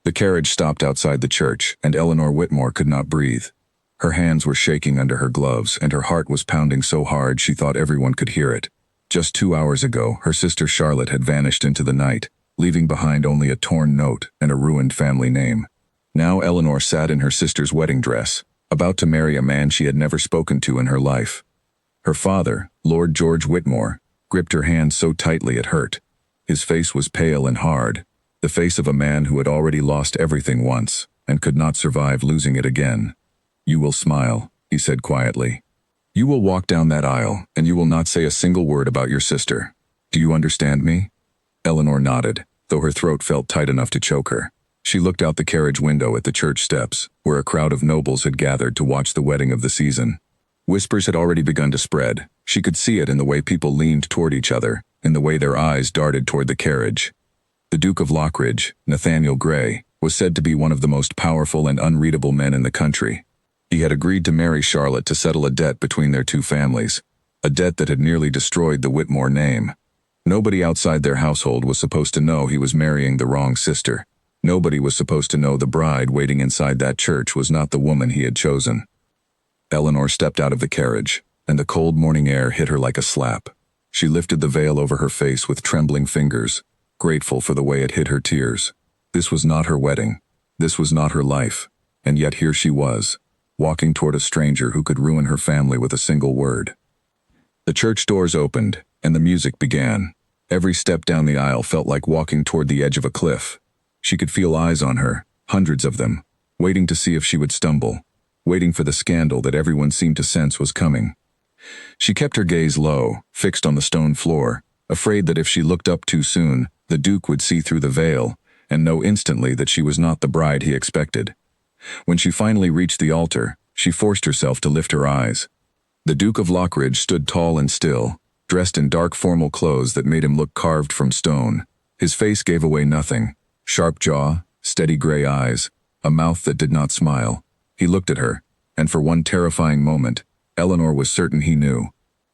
The carriage stopped outside the church, and Eleanor Whitmore could not breathe. Her hands were shaking under her gloves, and her heart was pounding so hard she thought everyone could hear it. Just 2 hours ago, her sister Charlotte had vanished into the night, leaving behind only a torn note and a ruined family name. Now Eleanor sat in her sister's wedding dress, about to marry a man she had never spoken to in her life. Her father, Lord George Whitmore, gripped her hand so tightly it hurt. His face was pale and hard, the face of a man who had already lost everything once and could not survive losing it again. "You will smile," he said quietly. "You will walk down that aisle, and you will not say a single word about your sister. Do you understand me?" Eleanor nodded, though her throat felt tight enough to choke her. She looked out the carriage window at the church steps, where a crowd of nobles had gathered to watch the wedding of the season. Whispers had already begun to spread. She could see it in the way people leaned toward each other, in the way their eyes darted toward the carriage. The Duke of Lockridge, Nathaniel Gray, was said to be one of the most powerful and unreadable men in the country. He had agreed to marry Charlotte to settle a debt between their two families, a debt that had nearly destroyed the Whitmore name. Nobody outside their household was supposed to know he was marrying the wrong sister. Nobody was supposed to know the bride waiting inside that church was not the woman he had chosen. Eleanor stepped out of the carriage, and the cold morning air hit her like a slap. She lifted the veil over her face with trembling fingers, grateful for the way it hid her tears. This was not her wedding. This was not her life. And yet here she was, walking toward a stranger who could ruin her family with a single word. The church doors opened, and the music began. Every step down the aisle felt like walking toward the edge of a cliff. She could feel eyes on her, hundreds of them, waiting to see if she would stumble, waiting for the scandal that everyone seemed to sense was coming. She kept her gaze low, fixed on the stone floor, afraid that if she looked up too soon, the Duke would see through the veil and know instantly that she was not the bride he expected. When she finally reached the altar, she forced herself to lift her eyes. The Duke of Lockridge stood tall and still, dressed in dark formal clothes that made him look carved from stone. His face gave away nothing. Sharp jaw, steady gray eyes, a mouth that did not smile. He looked at her, and for one terrifying moment, Eleanor was certain he knew.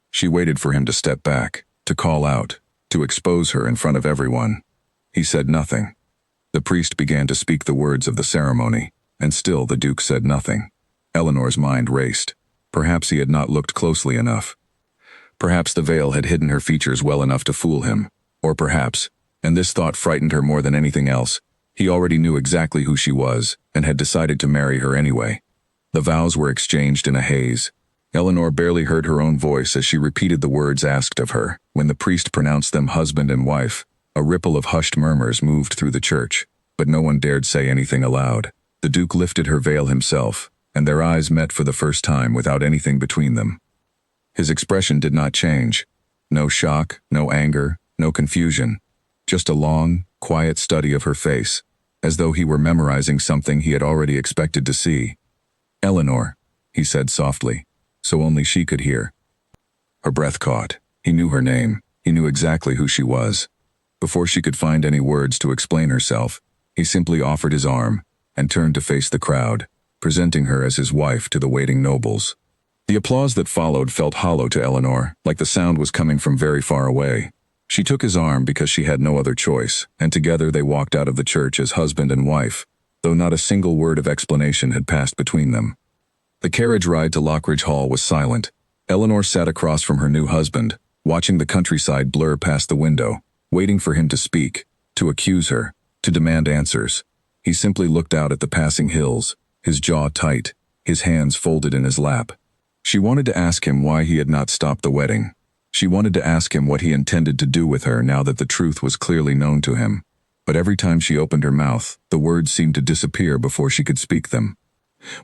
She waited for him to step back, to call out, to expose her in front of everyone. He said nothing. The priest began to speak the words of the ceremony, and still the Duke said nothing. Eleanor's mind raced. Perhaps he had not looked closely enough. Perhaps the veil had hidden her features well enough to fool him. Or perhaps, and this thought frightened her more than anything else, he already knew exactly who she was and had decided to marry her anyway. The vows were exchanged in a haze. Eleanor barely heard her own voice as she repeated the words asked of her. When the priest pronounced them husband and wife, a ripple of hushed murmurs moved through the church, but no one dared say anything aloud. The Duke lifted her veil himself, and their eyes met for the first time without anything between them. His expression did not change. No shock, no anger, no confusion. Just a long, quiet study of her face, as though he were memorizing something he had already expected to see. "Eleanor," he said softly, so only she could hear. Her breath caught. He knew her name. He knew exactly who she was. Before she could find any words to explain herself, he simply offered his arm and turned to face the crowd, presenting her as his wife to the waiting nobles. The applause that followed felt hollow to Eleanor, like the sound was coming from very far away. She took his arm because she had no other choice, and together they walked out of the church as husband and wife, though not a single word of explanation had passed between them. The carriage ride to Lockridge Hall was silent. Eleanor sat across from her new husband, watching the countryside blur past the window, waiting for him to speak, to accuse her, to demand answers. He simply looked out at the passing hills, his jaw tight, his hands folded in his lap. She wanted to ask him why he had not stopped the wedding. She wanted to ask him what he intended to do with her now that the truth was clearly known to him. But every time she opened her mouth, the words seemed to disappear before she could speak them.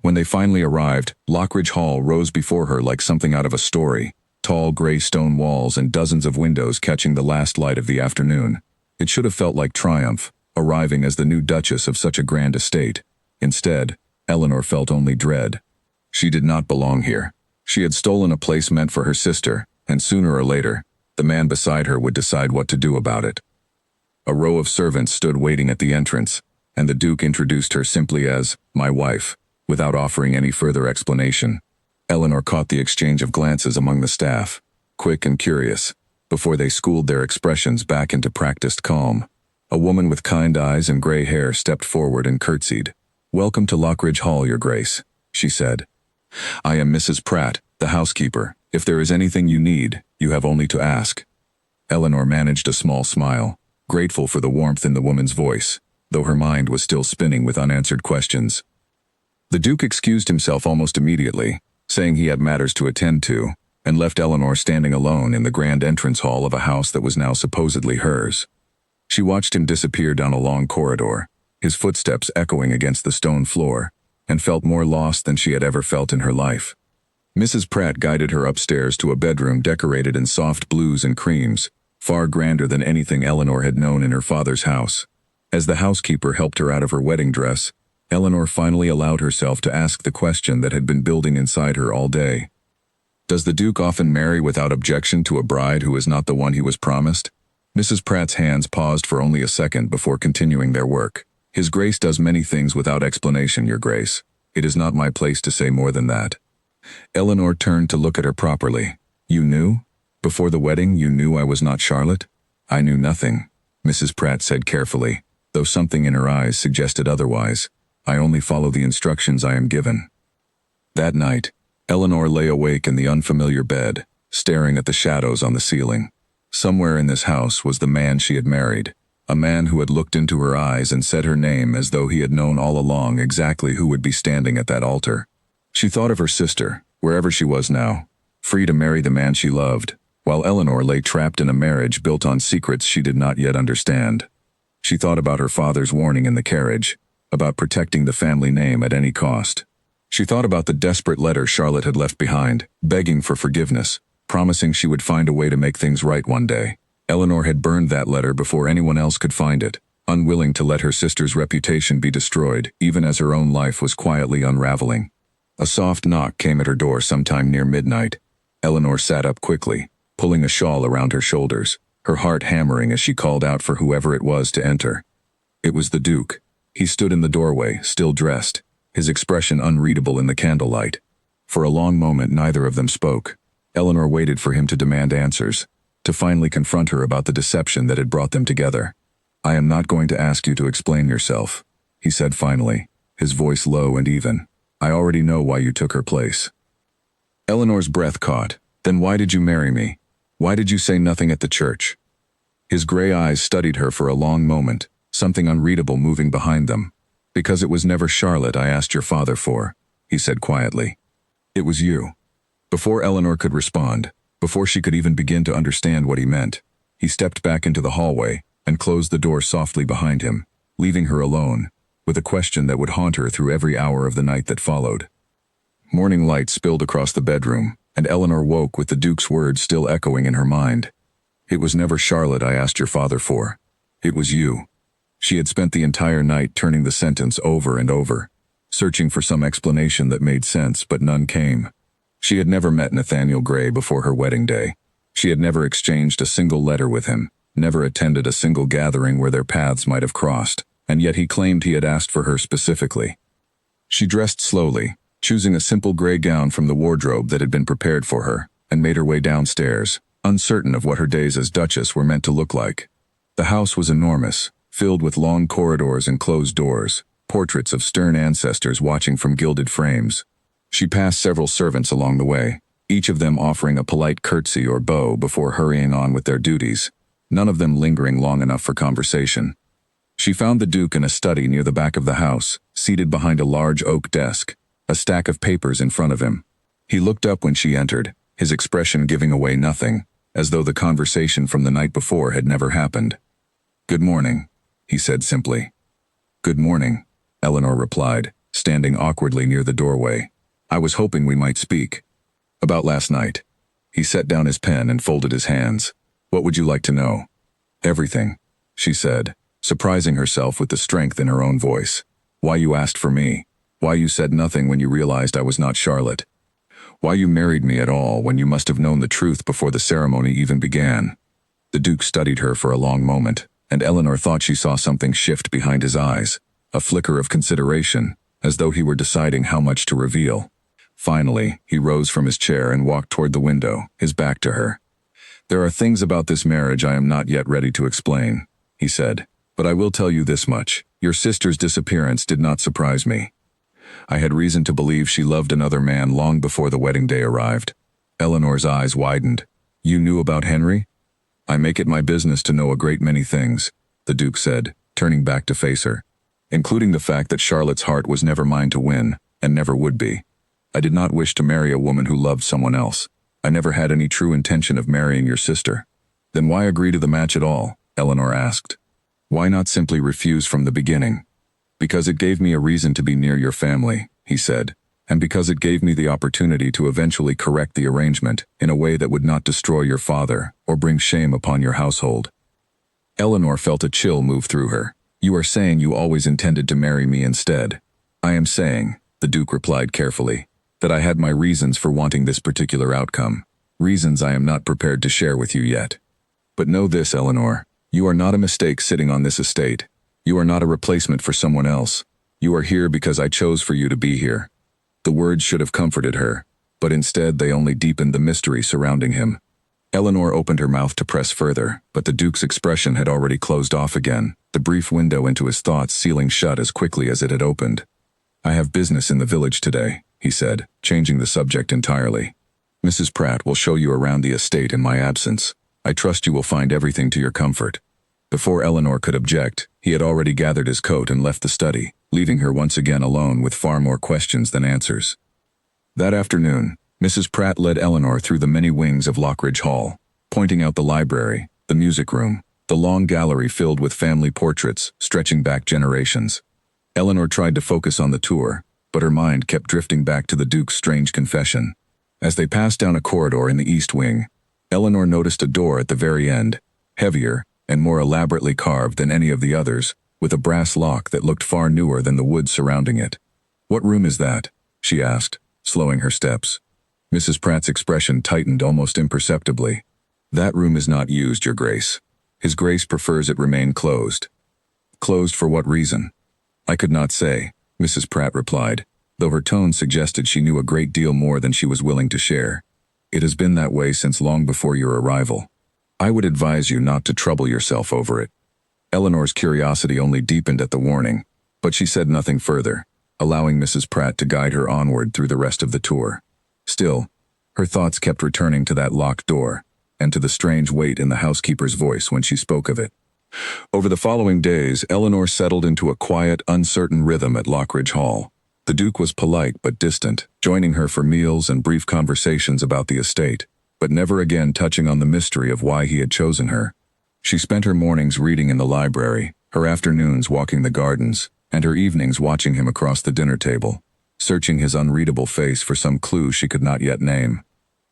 When they finally arrived, Lockridge Hall rose before her like something out of a story, tall gray stone walls and dozens of windows catching the last light of the afternoon. It should have felt like triumph, arriving as the new duchess of such a grand estate. Instead, Eleanor felt only dread. She did not belong here. She had stolen a place meant for her sister, and sooner or later, the man beside her would decide what to do about it. A row of servants stood waiting at the entrance, and the Duke introduced her simply as, "my wife," without offering any further explanation. Eleanor caught the exchange of glances among the staff, quick and curious, before they schooled their expressions back into practiced calm. A woman with kind eyes and gray hair stepped forward and curtsied. "Welcome to Lockridge Hall, Your Grace," she said. "I am Mrs. Pratt, the housekeeper. If there is anything you need, you have only to ask." Eleanor managed a small smile, grateful for the warmth in the woman's voice, though her mind was still spinning with unanswered questions. The Duke excused himself almost immediately, saying he had matters to attend to, and left Eleanor standing alone in the grand entrance hall of a house that was now supposedly hers. She watched him disappear down a long corridor, his footsteps echoing against the stone floor, and felt more lost than she had ever felt in her life. Mrs. Pratt guided her upstairs to a bedroom decorated in soft blues and creams, far grander than anything Eleanor had known in her father's house. As the housekeeper helped her out of her wedding dress, Eleanor finally allowed herself to ask the question that had been building inside her all day. Does the Duke often marry without objection to a bride who is not the one he was promised? Mrs. Pratt's hands paused for only a second before continuing their work. His Grace does many things without explanation, Your Grace. It is not my place to say more than that. Eleanor turned to look at her properly. You knew? Before the wedding, you knew I was not Charlotte? I knew nothing, Mrs. Pratt said carefully, though something in her eyes suggested otherwise. I only follow the instructions I am given. That night, Eleanor lay awake in the unfamiliar bed, staring at the shadows on the ceiling. Somewhere in this house was the man she had married, a man who had looked into her eyes and said her name as though he had known all along exactly who would be standing at that altar. She thought of her sister, wherever she was now, free to marry the man she loved, while Eleanor lay trapped in a marriage built on secrets she did not yet understand. She thought about her father's warning in the carriage, about protecting the family name at any cost. She thought about the desperate letter Charlotte had left behind, begging for forgiveness, promising she would find a way to make things right one day. Eleanor had burned that letter before anyone else could find it, unwilling to let her sister's reputation be destroyed, even as her own life was quietly unraveling. A soft knock came at her door sometime near midnight. Eleanor sat up quickly, pulling a shawl around her shoulders, her heart hammering as she called out for whoever it was to enter. It was the Duke. He stood in the doorway, still dressed, his expression unreadable in the candlelight. For a long moment neither of them spoke. Eleanor waited for him to demand answers, to finally confront her about the deception that had brought them together. I am not going to ask you to explain yourself, he said finally, his voice low and even. I already know why you took her place. Eleanor's breath caught. Then why did you marry me? Why did you say nothing at the church? His gray eyes studied her for a long moment, something unreadable moving behind them. Because it was never Charlotte I asked your father for, he said quietly. It was you. Before Eleanor could respond, before she could even begin to understand what he meant, he stepped back into the hallway and closed the door softly behind him, leaving her alone, with a question that would haunt her through every hour of the night that followed. Morning light spilled across the bedroom, and Eleanor woke with the Duke's words still echoing in her mind. It was never Charlotte I asked your father for. It was you. She had spent the entire night turning the sentence over and over, searching for some explanation that made sense, but none came. She had never met Nathaniel Gray before her wedding day. She had never exchanged a single letter with him, never attended a single gathering where their paths might have crossed, and yet he claimed he had asked for her specifically. She dressed slowly, choosing a simple gray gown from the wardrobe that had been prepared for her, and made her way downstairs, uncertain of what her days as Duchess were meant to look like. The house was enormous, filled with long corridors and closed doors, portraits of stern ancestors watching from gilded frames. She passed several servants along the way, each of them offering a polite curtsy or bow before hurrying on with their duties, none of them lingering long enough for conversation. She found the Duke in a study near the back of the house, seated behind a large oak desk, a stack of papers in front of him. He looked up when she entered, his expression giving away nothing, as though the conversation from the night before had never happened. Good morning, he said simply. Good morning, Eleanor replied, standing awkwardly near the doorway. I was hoping we might speak. About last night. He set down his pen and folded his hands. What would you like to know? Everything, she said, surprising herself with the strength in her own voice. Why you asked for me. Why you said nothing when you realized I was not Charlotte. Why you married me at all when you must have known the truth before the ceremony even began. The Duke studied her for a long moment, and Eleanor thought she saw something shift behind his eyes, a flicker of consideration, as though he were deciding how much to reveal. Finally, he rose from his chair and walked toward the window, his back to her. There are things about this marriage I am not yet ready to explain, he said. But I will tell you this much. Your sister's disappearance did not surprise me. I had reason to believe she loved another man long before the wedding day arrived. Eleanor's eyes widened. You knew about Henry? I make it my business to know a great many things, the Duke said, turning back to face her, including the fact that Charlotte's heart was never mine to win, and never would be. I did not wish to marry a woman who loved someone else. I never had any true intention of marrying your sister. Then why agree to the match at all? Eleanor asked. Why not simply refuse from the beginning? Because it gave me a reason to be near your family, he said, and because it gave me the opportunity to eventually correct the arrangement in a way that would not destroy your father or bring shame upon your household. Eleanor felt a chill move through her. You are saying you always intended to marry me instead. I am saying, the Duke replied carefully, that I had my reasons for wanting this particular outcome, reasons I am not prepared to share with you yet. But know this, Eleanor, you are not a mistake sitting on this estate. You are not a replacement for someone else. You are here because I chose for you to be here. The words should have comforted her, but instead they only deepened the mystery surrounding him. Eleanor opened her mouth to press further, but the Duke's expression had already closed off again, the brief window into his thoughts sealing shut as quickly as it had opened. I have business in the village today, he said, changing the subject entirely. Mrs. Pratt will show you around the estate in my absence. I trust you will find everything to your comfort. Before Eleanor could object, he had already gathered his coat and left the study, leaving her once again alone with far more questions than answers. That afternoon, Mrs. Pratt led Eleanor through the many wings of Lockridge Hall, pointing out the library, the music room, the long gallery filled with family portraits stretching back generations. Eleanor tried to focus on the tour, but her mind kept drifting back to the Duke's strange confession. As they passed down a corridor in the east wing, Eleanor noticed a door at the very end, heavier and more elaborately carved than any of the others, with a brass lock that looked far newer than the wood surrounding it. What room is that? She asked, slowing her steps. Mrs. Pratt's expression tightened almost imperceptibly. That room is not used, Your Grace. His Grace prefers it remain closed. Closed for what reason? I could not say, Mrs. Pratt replied, though her tone suggested she knew a great deal more than she was willing to share. It has been that way since long before your arrival. I would advise you not to trouble yourself over it. Eleanor's curiosity only deepened at the warning, but she said nothing further, allowing Mrs. Pratt to guide her onward through the rest of the tour. Still, her thoughts kept returning to that locked door, and to the strange weight in the housekeeper's voice when she spoke of it. Over the following days, Eleanor settled into a quiet, uncertain rhythm at Lockridge Hall. The Duke was polite but distant, joining her for meals and brief conversations about the estate, but never again touching on the mystery of why he had chosen her. She spent her mornings reading in the library, her afternoons walking the gardens, and her evenings watching him across the dinner table, searching his unreadable face for some clue she could not yet name.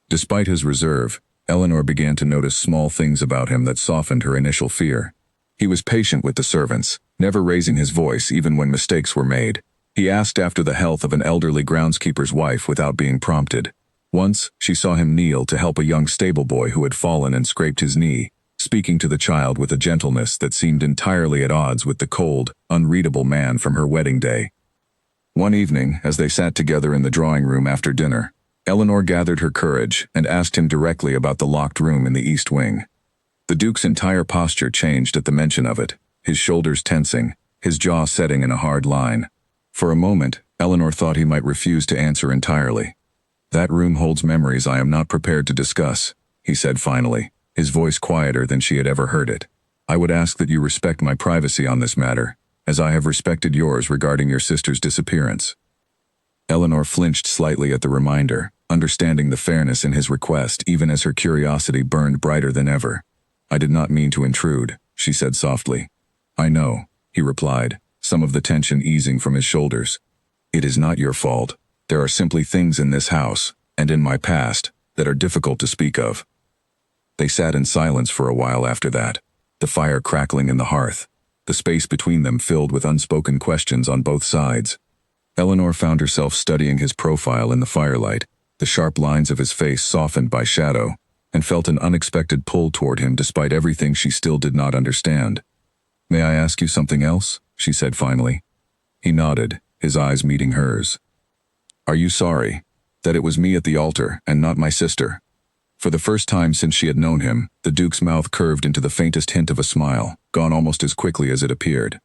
Despite his reserve, Eleanor began to notice small things about him that softened her initial fear. He was patient with the servants, never raising his voice even when mistakes were made. He asked after the health of an elderly groundskeeper's wife without being prompted. Once, she saw him kneel to help a young stable boy who had fallen and scraped his knee, speaking to the child with a gentleness that seemed entirely at odds with the cold, unreadable man from her wedding day. One evening, as they sat together in the drawing room after dinner, Eleanor gathered her courage and asked him directly about the locked room in the east wing. The Duke's entire posture changed at the mention of it, his shoulders tensing, his jaw setting in a hard line. For a moment, Eleanor thought he might refuse to answer entirely. That room holds memories I am not prepared to discuss, he said finally, his voice quieter than she had ever heard it. I would ask that you respect my privacy on this matter, as I have respected yours regarding your sister's disappearance. Eleanor flinched slightly at the reminder, understanding the fairness in his request even as her curiosity burned brighter than ever. I did not mean to intrude, she said softly. I know, he replied, some of the tension easing from his shoulders. It is not your fault. There are simply things in this house, and in my past, that are difficult to speak of. They sat in silence for a while after that, the fire crackling in the hearth, the space between them filled with unspoken questions on both sides. Eleanor found herself studying his profile in the firelight, the sharp lines of his face softened by shadow, and felt an unexpected pull toward him despite everything she still did not understand. May I ask you something else? She said finally. He nodded, his eyes meeting hers. Are you sorry that it was me at the altar and not my sister? For the first time since she had known him, the Duke's mouth curved into the faintest hint of a smile, gone almost as quickly as it appeared.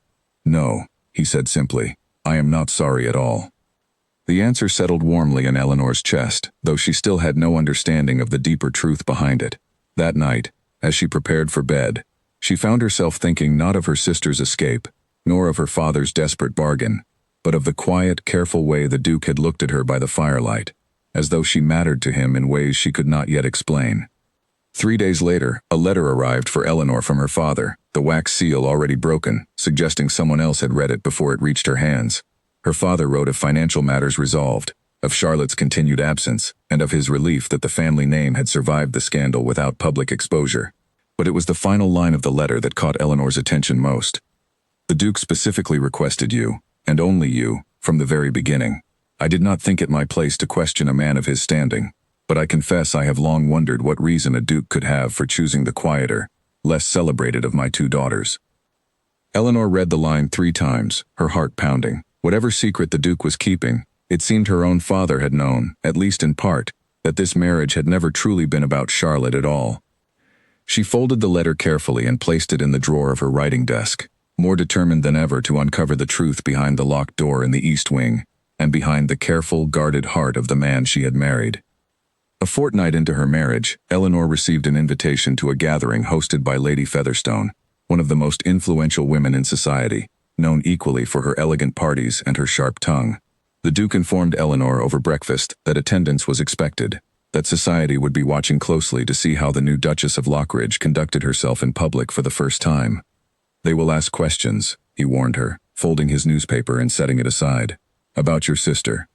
"No," he said simply. "I am not sorry at all." The answer settled warmly in Eleanor's chest, though she still had no understanding of the deeper truth behind it. That night, as she prepared for bed, she found herself thinking not of her sister's escape, nor of her father's desperate bargain, but of the quiet, careful way the Duke had looked at her by the firelight, as though she mattered to him in ways she could not yet explain. 3 days later, a letter arrived for Eleanor from her father, the wax seal already broken, suggesting someone else had read it before it reached her hands. Her father wrote of financial matters resolved, of Charlotte's continued absence, and of his relief that the family name had survived the scandal without public exposure. But it was the final line of the letter that caught Eleanor's attention most. "The Duke specifically requested you, and only you, from the very beginning. I did not think it my place to question a man of his standing, but I confess I have long wondered what reason a duke could have for choosing the quieter, less celebrated of my 2 daughters." Eleanor read the line 3 times, her heart pounding. Whatever secret the Duke was keeping, it seemed her own father had known, at least in part, that this marriage had never truly been about Charlotte at all. She folded the letter carefully and placed it in the drawer of her writing desk, more determined than ever to uncover the truth behind the locked door in the East Wing, and behind the careful, guarded heart of the man she had married. A fortnight into her marriage, Eleanor received an invitation to a gathering hosted by Lady Featherstone, one of the most influential women in society, known equally for her elegant parties and her sharp tongue. The Duke informed Eleanor over breakfast that attendance was expected, that society would be watching closely to see how the new Duchess of Lockridge conducted herself in public for the first time. "They will ask questions," he warned her, folding his newspaper and setting it aside. "About your sister.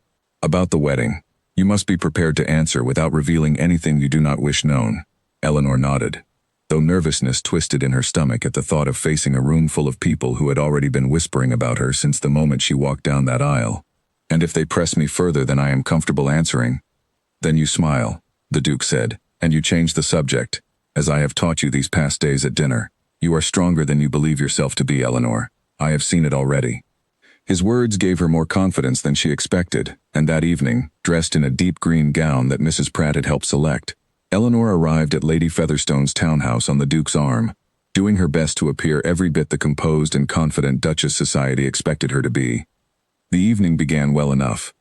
About the wedding. You must be prepared to answer without revealing anything you do not wish known." Eleanor nodded, though nervousness twisted in her stomach at the thought of facing a room full of people who had already been whispering about her since the moment she walked down that aisle. "And if they press me further than I am comfortable answering?" "Then you smile," the Duke said, "and you change the subject, as I have taught you these past days at dinner. You are stronger than you believe yourself to be, Eleanor. I have seen it already." His words gave her more confidence than she expected, and that evening, dressed in a deep green gown that Mrs. Pratt had helped select, Eleanor arrived at Lady Featherstone's townhouse on the Duke's arm, doing her best to appear every bit the composed and confident Duchess society expected her to be. The evening began well enough.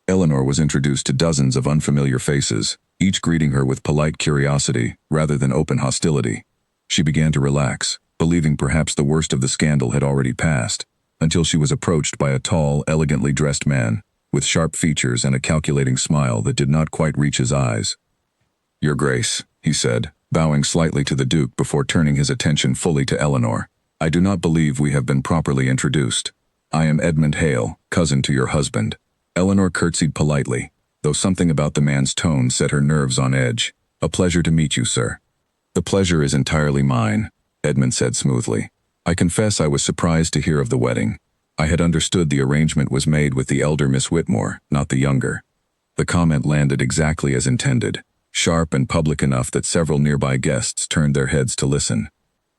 Eleanor was introduced to dozens of unfamiliar faces, each greeting her with polite curiosity rather than open hostility. She began to relax, believing perhaps the worst of the scandal had already passed, until she was approached by a tall, elegantly dressed man, with sharp features and a calculating smile that did not quite reach his eyes. "Your Grace," he said, bowing slightly to the Duke before turning his attention fully to Eleanor, "I do not believe we have been properly introduced. I am Edmund Hale, cousin to your husband." Eleanor curtsied politely, though something about the man's tone set her nerves on edge. "A pleasure to meet you, sir." "The pleasure is entirely mine," Edmund said smoothly. "I confess I was surprised to hear of the wedding. I had understood the arrangement was made with the elder Miss Whitmore, not the younger." The comment landed exactly as intended, sharp and public enough that several nearby guests turned their heads to listen.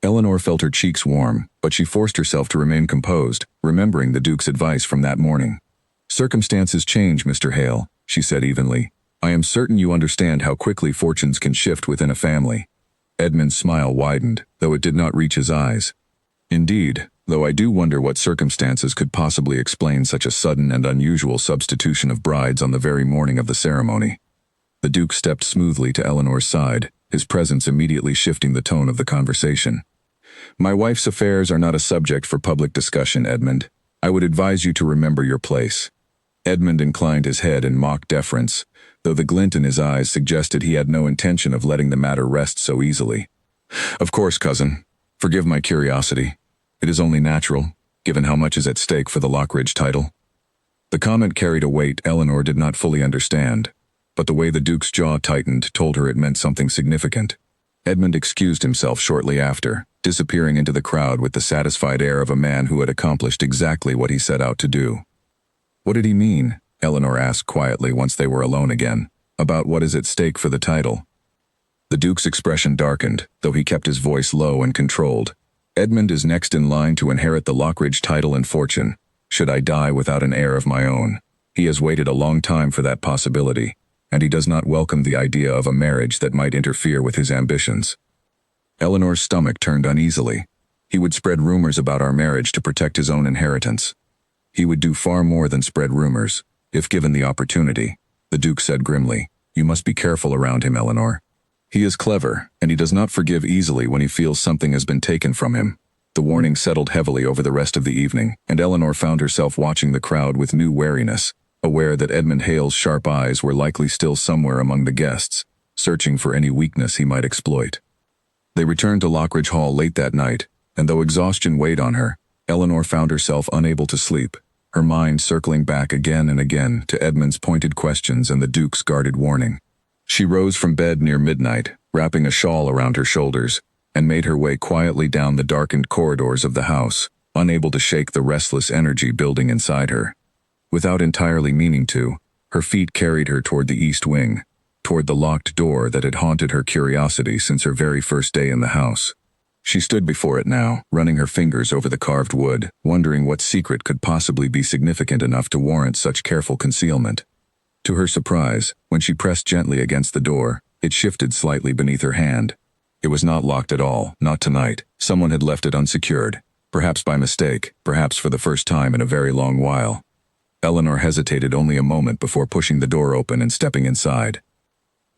Eleanor felt her cheeks warm, but she forced herself to remain composed, remembering the Duke's advice from that morning. "Circumstances change, Mr. Hale," she said evenly. "I am certain you understand how quickly fortunes can shift within a family." Edmund's smile widened, though it did not reach his eyes. "Indeed, though I do wonder what circumstances could possibly explain such a sudden and unusual substitution of brides on the very morning of the ceremony." The Duke stepped smoothly to Eleanor's side, his presence immediately shifting the tone of the conversation. "My wife's affairs are not a subject for public discussion, Edmund. I would advise you to remember your place." Edmund inclined his head in mock deference, though the glint in his eyes suggested he had no intention of letting the matter rest so easily. "Of course, cousin. Forgive my curiosity. It is only natural, given how much is at stake for the Lockridge title." The comment carried a weight Eleanor did not fully understand, but the way the Duke's jaw tightened told her it meant something significant. Edmund excused himself shortly after, disappearing into the crowd with the satisfied air of a man who had accomplished exactly what he set out to do. "What did he mean?" Eleanor asked quietly once they were alone again. "About what is at stake for the title?" The Duke's expression darkened, though he kept his voice low and controlled. "Edmund is next in line to inherit the Lockridge title and fortune, should I die without an heir of my own. He has waited a long time for that possibility. and he does not welcome the idea of a marriage that might interfere with his ambitions. Eleanor's stomach turned uneasily. He would spread rumors about our marriage to protect his own inheritance. He would do far more than spread rumors, if given the opportunity, the Duke said grimly. You must be careful around him, Eleanor. He is clever, and he does not forgive easily when he feels something has been taken from him. The warning settled heavily over the rest of the evening, and Eleanor found herself watching the crowd with new wariness, aware that Edmund Hale's sharp eyes were likely still somewhere among the guests, searching for any weakness he might exploit. They returned to Lockridge Hall late that night, and though exhaustion weighed on her, Eleanor found herself unable to sleep, her mind circling back again and again to Edmund's pointed questions and the Duke's guarded warning. She rose from bed near midnight, wrapping a shawl around her shoulders, and made her way quietly down the darkened corridors of the house, unable to shake the restless energy building inside her. Without entirely meaning to, her feet carried her toward the east wing, toward the locked door that had haunted her curiosity since her very first day in the house. She stood before it now, running her fingers over the carved wood, wondering what secret could possibly be significant enough to warrant such careful concealment. To her surprise, when she pressed gently against the door, it shifted slightly beneath her hand. It was not locked at all, not tonight. Someone had left it unsecured, perhaps by mistake, perhaps for the first time in a very long while. Eleanor hesitated only a moment before pushing the door open and stepping inside.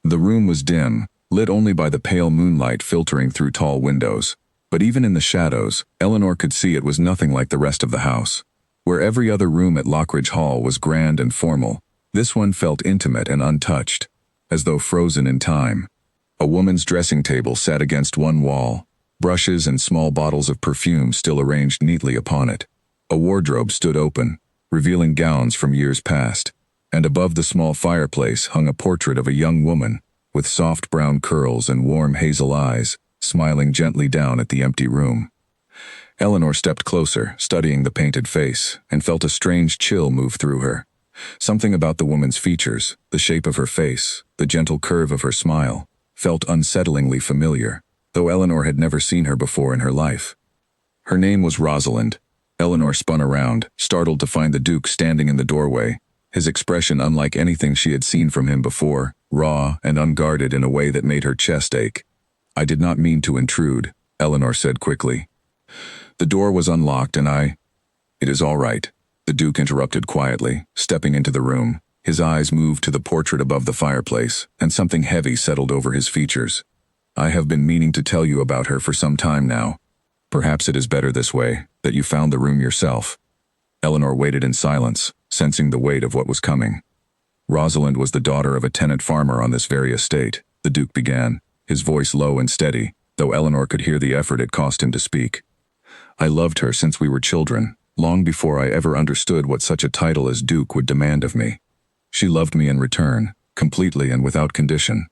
The room was dim, lit only by the pale moonlight filtering through tall windows. But even in the shadows, Eleanor could see it was nothing like the rest of the house. Where every other room at Lockridge Hall was grand and formal, this one felt intimate and untouched, as though frozen in time. A woman's dressing table sat against one wall, brushes and small bottles of perfume still arranged neatly upon it. A wardrobe stood open, revealing gowns from years past, and above the small fireplace hung a portrait of a young woman, with soft brown curls and warm hazel eyes, smiling gently down at the empty room. Eleanor stepped closer, studying the painted face, and felt a strange chill move through her. Something about the woman's features, the shape of her face, the gentle curve of her smile, felt unsettlingly familiar, though Eleanor had never seen her before in her life. Her name was Rosalind. Eleanor spun around, startled to find the Duke standing in the doorway, his expression unlike anything she had seen from him before, raw and unguarded in a way that made her chest ache. I did not mean to intrude, Eleanor said quickly. The door was unlocked and It is all right, the Duke interrupted quietly, stepping into the room. His eyes moved to the portrait above the fireplace, and something heavy settled over his features. I have been meaning to tell you about her for some time now. Perhaps it is better this way, that you found the room yourself. Eleanor waited in silence, sensing the weight of what was coming. Rosalind was the daughter of a tenant farmer on this very estate, the Duke began, his voice low and steady, though Eleanor could hear the effort it cost him to speak. I loved her since we were children, long before I ever understood what such a title as Duke would demand of me. She loved me in return, completely and without condition.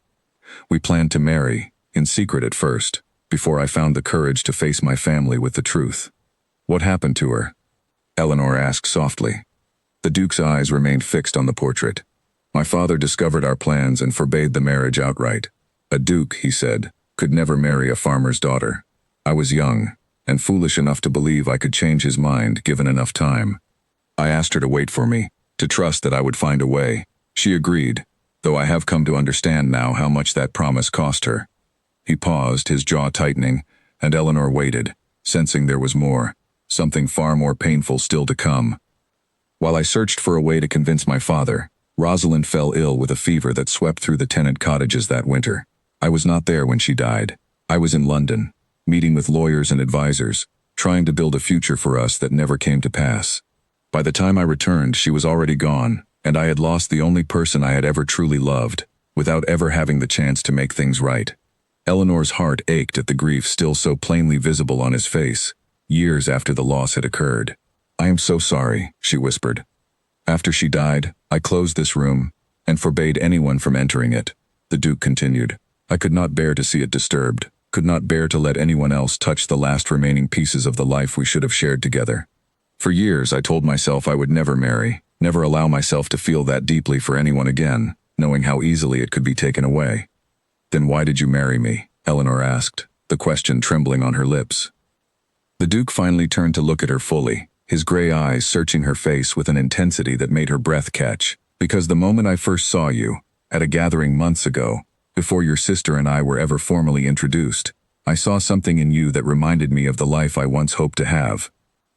We planned to marry, in secret at first, before I found the courage to face my family with the truth. What happened to her? Eleanor asked softly. The Duke's eyes remained fixed on the portrait. My father discovered our plans and forbade the marriage outright. A duke, he said, could never marry a farmer's daughter. I was young, and foolish enough to believe I could change his mind given enough time. I asked her to wait for me, to trust that I would find a way. She agreed, though I have come to understand now how much that promise cost her. He paused, his jaw tightening, and Eleanor waited, sensing there was more, something far more painful still to come. While I searched for a way to convince my father, Rosalind fell ill with a fever that swept through the tenant cottages that winter. I was not there when she died. I was in London, meeting with lawyers and advisors, trying to build a future for us that never came to pass. By the time I returned, she was already gone, and I had lost the only person I had ever truly loved, without ever having the chance to make things right. Eleanor's heart ached at the grief still so plainly visible on his face, years after the loss had occurred. I am so sorry, she whispered. After she died, I closed this room, and forbade anyone from entering it, the Duke continued. I could not bear to see it disturbed, could not bear to let anyone else touch the last remaining pieces of the life we should have shared together. For years I told myself I would never marry, never allow myself to feel that deeply for anyone again, knowing how easily it could be taken away. Then why did you marry me? Eleanor asked, the question trembling on her lips. The Duke finally turned to look at her fully, his gray eyes searching her face with an intensity that made her breath catch. Because the moment I first saw you, at a gathering months ago, before your sister and I were ever formally introduced. I saw something in you that reminded me of the life I once hoped to have.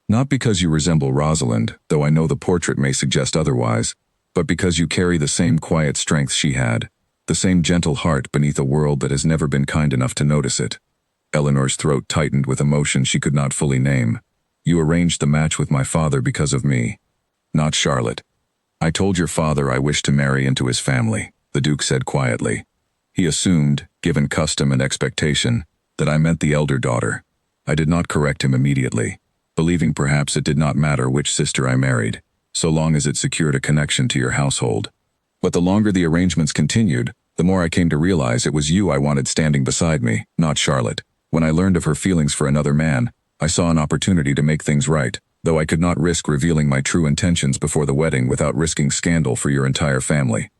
Not because you resemble Rosalind, though I know the portrait may suggest otherwise, but because you carry the same quiet strength she had, the same gentle heart beneath a world that has never been kind enough to notice it. Eleanor's throat tightened with emotion she could not fully name. You arranged the match with my father because of me, not Charlotte. I told your father I wished to marry into his family, the Duke said quietly. He assumed, given custom and expectation, that I meant the elder daughter. I did not correct him immediately, believing perhaps it did not matter which sister I married, so long as it secured a connection to your household. But the longer the arrangements continued, the more I came to realize it was you I wanted standing beside me, not Charlotte. When I learned of her feelings for another man, I saw an opportunity to make things right, though I could not risk revealing my true intentions before the wedding without risking scandal for your entire family.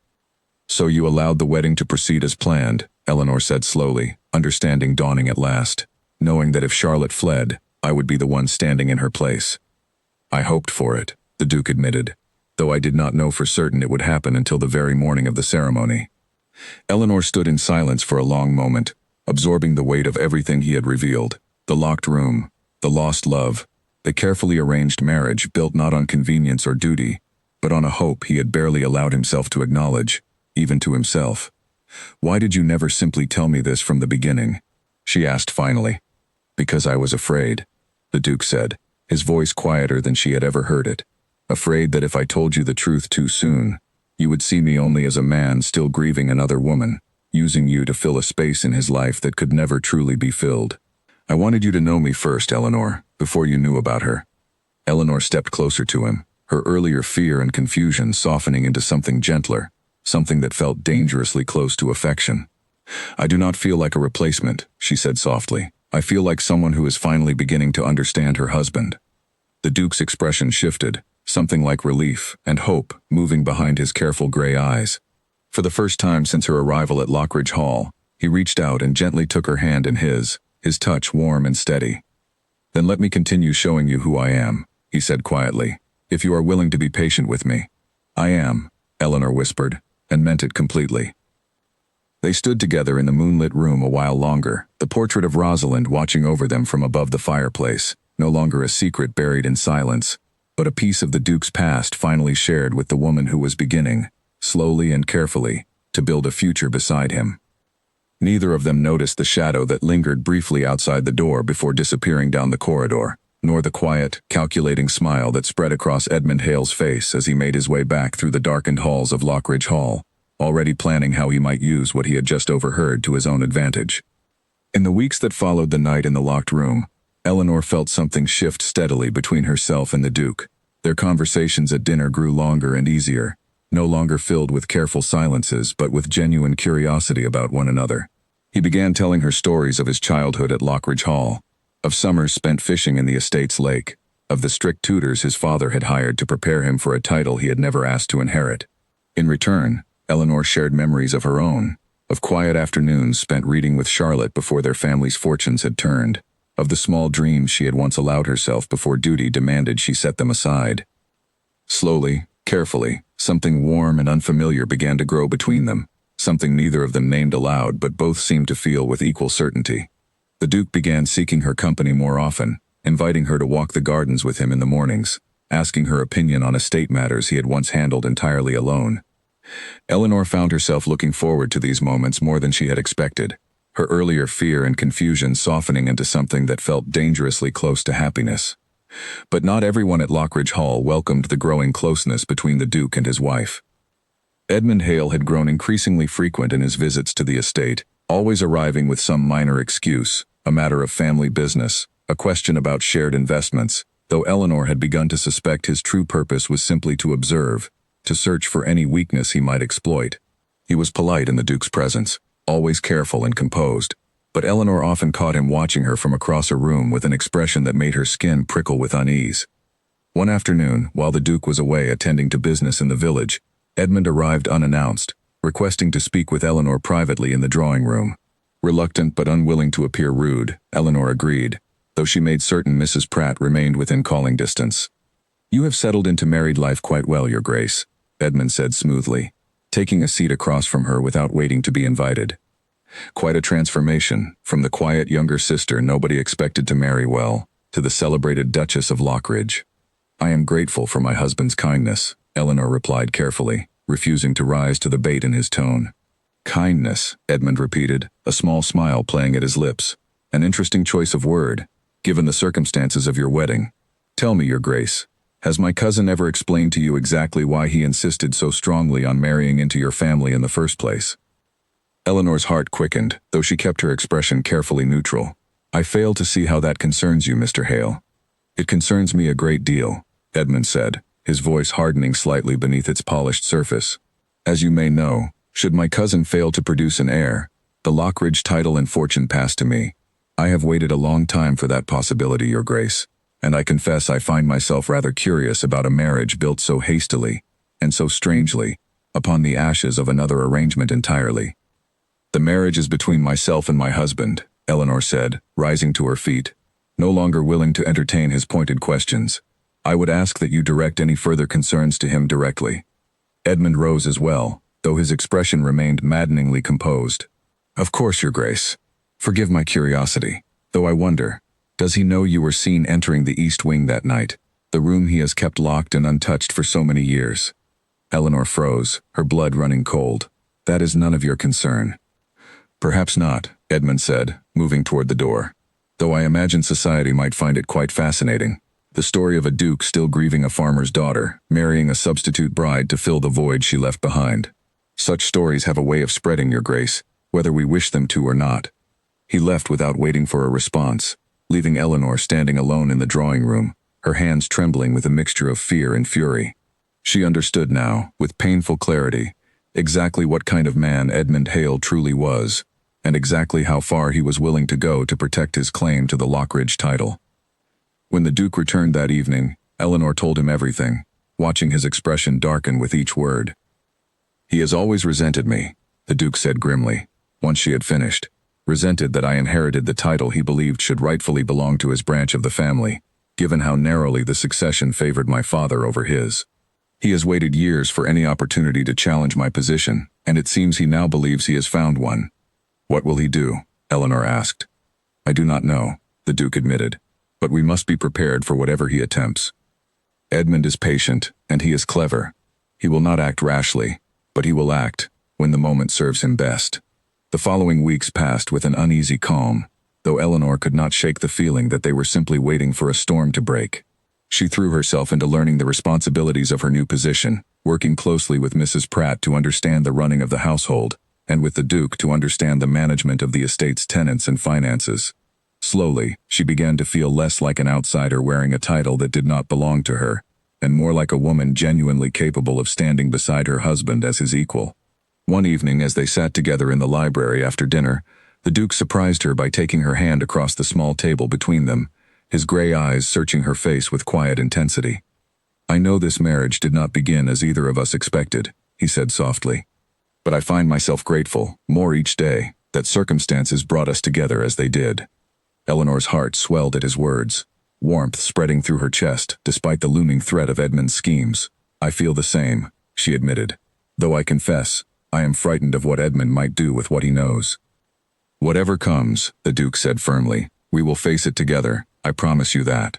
So you allowed the wedding to proceed as planned, Eleanor said slowly, understanding dawning at last, knowing that if Charlotte fled, I would be the one standing in her place. I hoped for it, the Duke admitted, though I did not know for certain it would happen until the very morning of the ceremony. Eleanor stood in silence for a long moment, absorbing the weight of everything he had revealed, the locked room, the lost love, the carefully arranged marriage built not on convenience or duty, but on a hope he had barely allowed himself to acknowledge, even to himself. Why did you never simply tell me this from the beginning? She asked finally. Because I was afraid, the Duke said, his voice quieter than she had ever heard it. Afraid that if I told you the truth too soon, you would see me only as a man still grieving another woman, using you to fill a space in his life that could never truly be filled. I wanted you to know me first, Eleanor, before you knew about her. Eleanor stepped closer to him, her earlier fear and confusion softening into something gentler, something that felt dangerously close to affection. I do not feel like a replacement, she said softly. I feel like someone who is finally beginning to understand her husband. The Duke's expression shifted, something like relief and hope moving behind his careful gray eyes. For the first time since her arrival at Lockridge Hall, he reached out and gently took her hand in his touch warm and steady. Then let me continue showing you who I am, he said quietly, if you are willing to be patient with me. I am, Eleanor whispered, and meant it completely. They stood together in the moonlit room a while longer, the portrait of Rosalind watching over them from above the fireplace, no longer a secret buried in silence, but a piece of the Duke's past finally shared with the woman who was beginning, slowly and carefully, to build a future beside him. Neither of them noticed the shadow that lingered briefly outside the door before disappearing down the corridor, nor the quiet, calculating smile that spread across Edmund Hale's face as he made his way back through the darkened halls of Lockridge Hall, already planning how he might use what he had just overheard to his own advantage. In the weeks that followed the night in the locked room, Eleanor felt something shift steadily between herself and the Duke. Their conversations at dinner grew longer and easier, no longer filled with careful silences but with genuine curiosity about one another. He began telling her stories of his childhood at Lockridge Hall, of summers spent fishing in the estate's lake, of the strict tutors his father had hired to prepare him for a title he had never asked to inherit. In return, Eleanor shared memories of her own, of quiet afternoons spent reading with Charlotte before their family's fortunes had turned, of the small dreams she had once allowed herself before duty demanded she set them aside. Slowly, carefully, something warm and unfamiliar began to grow between them, something neither of them named aloud but both seemed to feel with equal certainty. The Duke began seeking her company more often, inviting her to walk the gardens with him in the mornings, asking her opinion on estate matters he had once handled entirely alone. Eleanor found herself looking forward to these moments more than she had expected, her earlier fear and confusion softening into something that felt dangerously close to happiness. But not everyone at Lockridge Hall welcomed the growing closeness between the Duke and his wife. Edmund Hale had grown increasingly frequent in his visits to the estate, always arriving with some minor excuse, a matter of family business, a question about shared investments, though Eleanor had begun to suspect his true purpose was simply to observe, to search for any weakness he might exploit. He was polite in the Duke's presence, always careful and composed, but Eleanor often caught him watching her from across a room with an expression that made her skin prickle with unease. One afternoon, while the Duke was away attending to business in the village, Edmund arrived unannounced, requesting to speak with Eleanor privately in the drawing room. Reluctant but unwilling to appear rude, Eleanor agreed, though she made certain Mrs. Pratt remained within calling distance. "You have settled into married life quite well, Your Grace," Edmund said smoothly. taking a seat across from her without waiting to be invited. Quite a transformation, from the quiet younger sister nobody expected to marry well, to the celebrated Duchess of Lockridge. "I am grateful for my husband's kindness," Eleanor replied carefully, refusing to rise to the bait in his tone. "Kindness," Edmund repeated, a small smile playing at his lips. "An interesting choice of word, given the circumstances of your wedding. Tell me, Your Grace, has my cousin ever explained to you exactly why he insisted so strongly on marrying into your family in the first place?" Eleanor's heart quickened, though she kept her expression carefully neutral. "I fail to see how that concerns you, Mr. Hale." "It concerns me a great deal," Edmund said, his voice hardening slightly beneath its polished surface. "As you may know, should my cousin fail to produce an heir, the Lockridge title and fortune pass to me. I have waited a long time for that possibility, Your Grace, and I confess I find myself rather curious about a marriage built so hastily, and so strangely, upon the ashes of another arrangement entirely." "The marriage is between myself and my husband," Eleanor said, rising to her feet, no longer willing to entertain his pointed questions. "I would ask that you direct any further concerns to him directly." Edmund rose as well, though his expression remained maddeningly composed. "Of course, Your Grace. Forgive my curiosity, though I wonder, does he know you were seen entering the East Wing that night, the room he has kept locked and untouched for so many years?" Eleanor froze, her blood running cold. "That is none of your concern." "Perhaps not," Edmund said, moving toward the door. "Though I imagine society might find it quite fascinating. The story of a duke still grieving a farmer's daughter, marrying a substitute bride to fill the void she left behind. Such stories have a way of spreading, Your Grace, whether we wish them to or not." He left without waiting for a response, leaving Eleanor standing alone in the drawing room, her hands trembling with a mixture of fear and fury. She understood now, with painful clarity, exactly what kind of man Edmund Hale truly was, and exactly how far he was willing to go to protect his claim to the Lockridge title. When the Duke returned that evening, Eleanor told him everything, watching his expression darken with each word. "He has always resented me," the Duke said grimly, once she had finished. "Resented that I inherited the title he believed should rightfully belong to his branch of the family, given how narrowly the succession favored my father over his. He has waited years for any opportunity to challenge my position, and it seems he now believes he has found one." "What will he do?" Eleanor asked. "I do not know," the Duke admitted, "but we must be prepared for whatever he attempts. Edmund is patient, and he is clever. He will not act rashly, but he will act when the moment serves him best." The following weeks passed with an uneasy calm, though Eleanor could not shake the feeling that they were simply waiting for a storm to break. She threw herself into learning the responsibilities of her new position, working closely with Mrs. Pratt to understand the running of the household, and with the Duke to understand the management of the estate's tenants and finances. Slowly, she began to feel less like an outsider wearing a title that did not belong to her, and more like a woman genuinely capable of standing beside her husband as his equal. One evening, as they sat together in the library after dinner, the Duke surprised her by taking her hand across the small table between them, his gray eyes searching her face with quiet intensity. "I know this marriage did not begin as either of us expected," he said softly. "But I find myself grateful, more each day, that circumstances brought us together as they did." Eleanor's heart swelled at his words, warmth spreading through her chest despite the looming threat of Edmund's schemes. "I feel the same," she admitted, "though I confess, I am frightened of what Edmund might do with what he knows." "Whatever comes," the Duke said firmly, "we will face it together, I promise you that."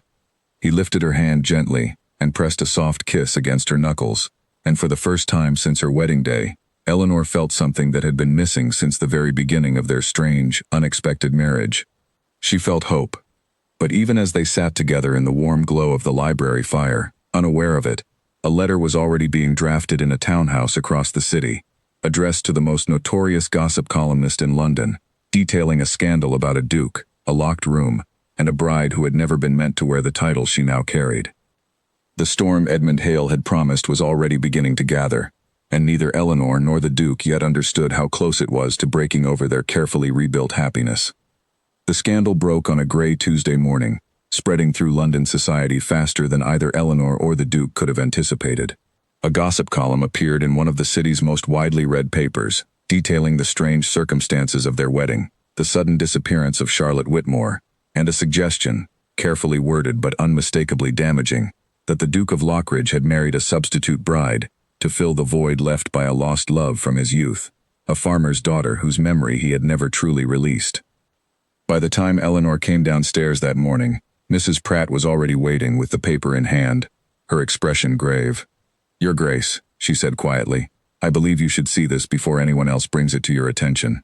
He lifted her hand gently and pressed a soft kiss against her knuckles, and for the first time since her wedding day, Eleanor felt something that had been missing since the very beginning of their strange, unexpected marriage. She felt hope. But even as they sat together in the warm glow of the library fire, unaware of it, a letter was already being drafted in a townhouse across the city, addressed to the most notorious gossip columnist in London, detailing a scandal about a duke, a locked room, and a bride who had never been meant to wear the title she now carried. The storm Edmund Hale had promised was already beginning to gather, and neither Eleanor nor the Duke yet understood how close it was to breaking over their carefully rebuilt happiness. The scandal broke on a gray Tuesday morning, spreading through London society faster than either Eleanor or the Duke could have anticipated. A gossip column appeared in one of the city's most widely read papers, detailing the strange circumstances of their wedding, the sudden disappearance of Charlotte Whitmore, and a suggestion, carefully worded but unmistakably damaging, that the Duke of Lockridge had married a substitute bride, to fill the void left by a lost love from his youth, a farmer's daughter whose memory he had never truly released. By the time Eleanor came downstairs that morning, Mrs. Pratt was already waiting with the paper in hand, her expression grave. "Your Grace," she said quietly, "I believe you should see this before anyone else brings it to your attention."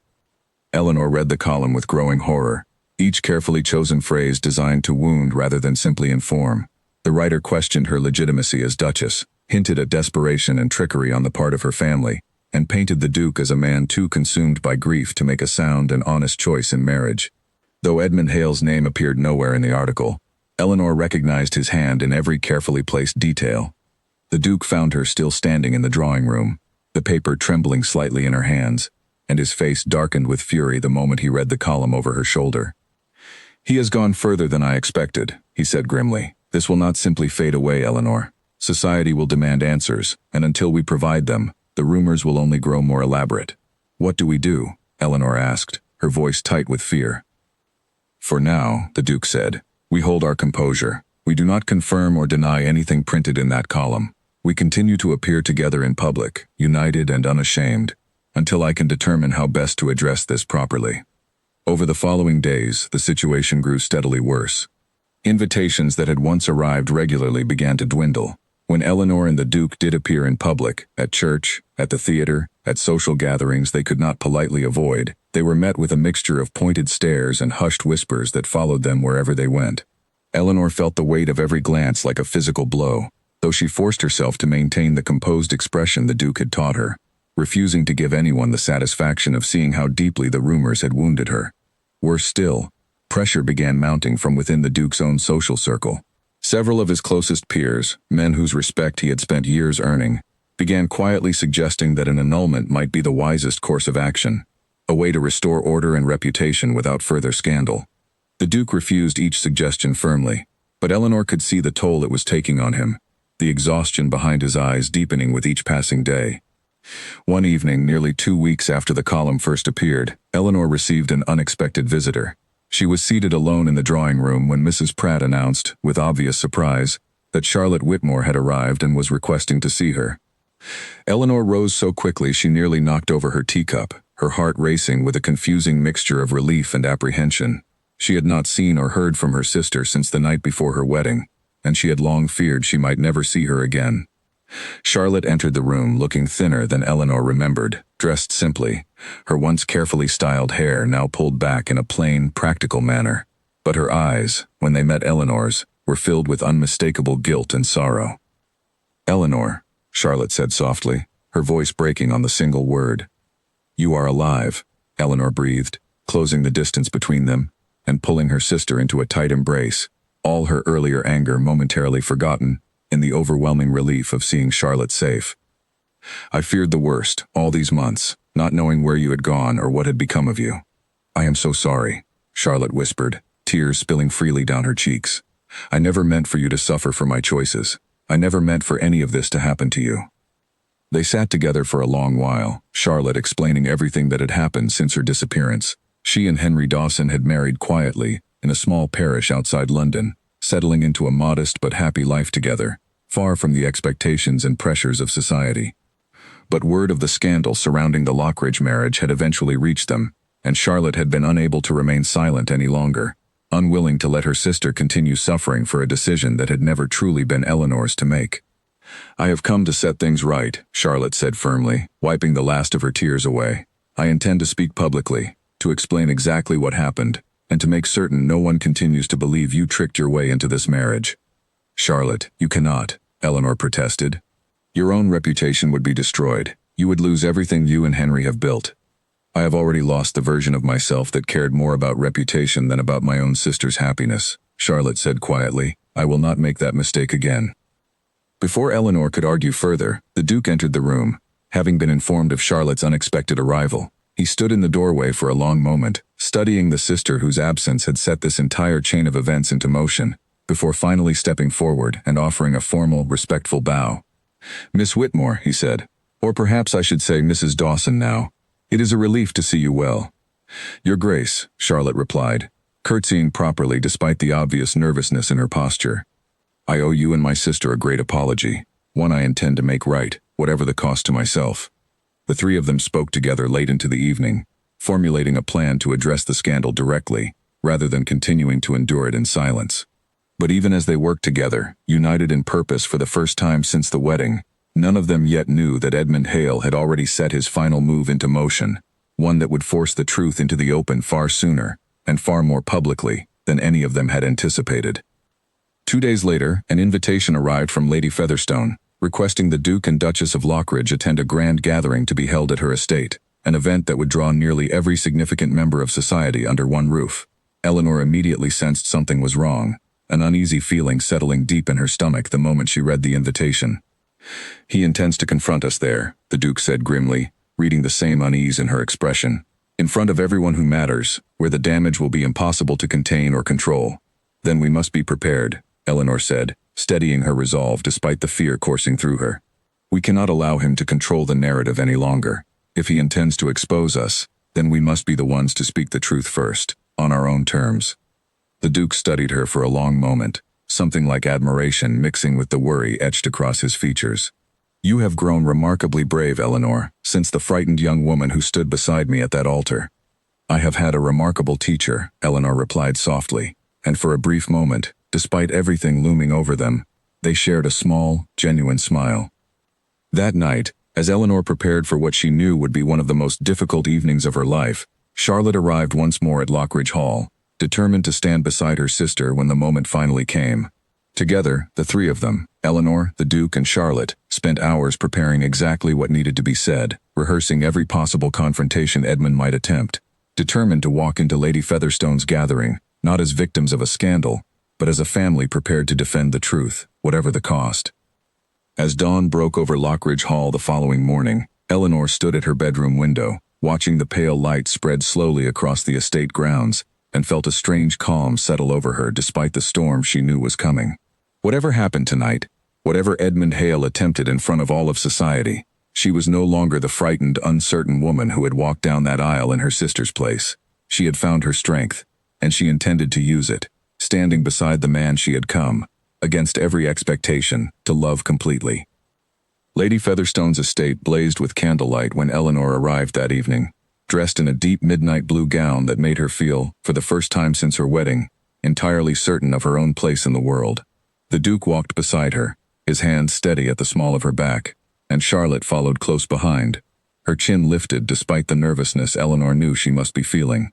Eleanor read the column with growing horror, each carefully chosen phrase designed to wound rather than simply inform. The writer questioned her legitimacy as Duchess, hinted at desperation and trickery on the part of her family, and painted the Duke as a man too consumed by grief to make a sound and honest choice in marriage. Though Edmund Hale's name appeared nowhere in the article, Eleanor recognized his hand in every carefully placed detail. The Duke found her still standing in the drawing room, the paper trembling slightly in her hands, and his face darkened with fury the moment he read the column over her shoulder. "He has gone further than I expected," he said grimly. "This will not simply fade away, Eleanor. Society will demand answers, and until we provide them, the rumors will only grow more elaborate." "What do we do?" Eleanor asked, her voice tight with fear. "For now," the Duke said, "we hold our composure. We do not confirm or deny anything printed in that column. We continue to appear together in public, united and unashamed, until I can determine how best to address this properly." Over the following days, the situation grew steadily worse. Invitations that had once arrived regularly began to dwindle. When Eleanor and the Duke did appear in public, at church, at the theater, at social gatherings they could not politely avoid, they were met with a mixture of pointed stares and hushed whispers that followed them wherever they went. Eleanor felt the weight of every glance like a physical blow, though she forced herself to maintain the composed expression the Duke had taught her, refusing to give anyone the satisfaction of seeing how deeply the rumors had wounded her. Worse still, pressure began mounting from within the Duke's own social circle. Several of his closest peers, men whose respect he had spent years earning, began quietly suggesting that an annulment might be the wisest course of action, a way to restore order and reputation without further scandal. The Duke refused each suggestion firmly, but Eleanor could see the toll it was taking on him, the exhaustion behind his eyes deepening with each passing day. One evening, nearly 2 weeks after the column first appeared, Eleanor received an unexpected visitor. She was seated alone in the drawing room when Mrs. Pratt announced, with obvious surprise, that Charlotte Whitmore had arrived and was requesting to see her. Eleanor rose so quickly she nearly knocked over her teacup, her heart racing with a confusing mixture of relief and apprehension. She had not seen or heard from her sister since the night before her wedding, and she had long feared she might never see her again. Charlotte entered the room looking thinner than Eleanor remembered, dressed simply, her once carefully styled hair now pulled back in a plain, practical manner. But her eyes, when they met Eleanor's, were filled with unmistakable guilt and sorrow. "Eleanor," Charlotte said softly, her voice breaking on the single word. "You are alive," Eleanor breathed, closing the distance between them, and pulling her sister into a tight embrace, all her earlier anger momentarily forgotten, in the overwhelming relief of seeing Charlotte safe. "I feared the worst, all these months, not knowing where you had gone or what had become of you. I am so sorry," Charlotte whispered, tears spilling freely down her cheeks. "I never meant for you to suffer for my choices. I never meant for any of this to happen to you." They sat together for a long while, Charlotte explaining everything that had happened since her disappearance. She and Henry Dawson had married quietly, in a small parish outside London, settling into a modest but happy life together, far from the expectations and pressures of society. But word of the scandal surrounding the Lockridge marriage had eventually reached them, and Charlotte had been unable to remain silent any longer, unwilling to let her sister continue suffering for a decision that had never truly been Eleanor's to make. "I have come to set things right," Charlotte said firmly, wiping the last of her tears away. "I intend to speak publicly, to explain exactly what happened, and to make certain no one continues to believe you tricked your way into this marriage." "Charlotte, you cannot," Eleanor protested. "Your own reputation would be destroyed. You would lose everything you and Henry have built." "I have already lost the version of myself that cared more about reputation than about my own sister's happiness," Charlotte said quietly. "I will not make that mistake again." Before Eleanor could argue further, the Duke entered the room, having been informed of Charlotte's unexpected arrival. He stood in the doorway for a long moment, studying the sister whose absence had set this entire chain of events into motion, before finally stepping forward and offering a formal, respectful bow. "Miss Whitmore," he said, "or perhaps I should say Mrs. Dawson now. It is a relief to see you well." "Your Grace," Charlotte replied, curtsying properly despite the obvious nervousness in her posture. "I owe you and my sister a great apology, one I intend to make right." whatever the cost to myself. The three of them spoke together late into the evening, formulating a plan to address the scandal directly, rather than continuing to endure it in silence. But even as they worked together, united in purpose for the first time since the wedding, none of them yet knew that Edmund Hale had already set his final move into motion, one that would force the truth into the open far sooner, and far more publicly, than any of them had anticipated. 2 days later, an invitation arrived from Lady Featherstone, requesting the Duke and Duchess of Lockridge attend a grand gathering to be held at her estate, an event that would draw nearly every significant member of society under one roof. Eleanor immediately sensed something was wrong, an uneasy feeling settling deep in her stomach the moment she read the invitation. "He intends to confront us there," the Duke said grimly, reading the same unease in her expression. "In front of everyone who matters, where the damage will be impossible to contain or control. Then we must be prepared," Eleanor said, steadying her resolve despite the fear coursing through her. "We cannot allow him to control the narrative any longer. If he intends to expose us, then we must be the ones to speak the truth first, on our own terms." The Duke studied her for a long moment, something like admiration mixing with the worry etched across his features. "You have grown remarkably brave, Eleanor, since the frightened young woman who stood beside me at that altar." "I have had a remarkable teacher," Eleanor replied softly, and for a brief moment, despite everything looming over them, they shared a small, genuine smile. That night, as Eleanor prepared for what she knew would be one of the most difficult evenings of her life, Charlotte arrived once more at Lockridge Hall, determined to stand beside her sister when the moment finally came. Together, the three of them, Eleanor, the Duke, and Charlotte, spent hours preparing exactly what needed to be said, rehearsing every possible confrontation Edmund might attempt, determined to walk into Lady Featherstone's gathering, not as victims of a scandal, but as a family prepared to defend the truth, whatever the cost. As dawn broke over Lockridge Hall the following morning, Eleanor stood at her bedroom window, watching the pale light spread slowly across the estate grounds, and felt a strange calm settle over her despite the storm she knew was coming. Whatever happened tonight, whatever Edmund Hale attempted in front of all of society, she was no longer the frightened, uncertain woman who had walked down that aisle in her sister's place. She had found her strength, and she intended to use it, standing beside the man she had come, against every expectation, to love completely. Lady Featherstone's estate blazed with candlelight when Eleanor arrived that evening, dressed in a deep midnight blue gown that made her feel, for the first time since her wedding, entirely certain of her own place in the world. The Duke walked beside her, his hand steady at the small of her back, and Charlotte followed close behind, her chin lifted despite the nervousness Eleanor knew she must be feeling.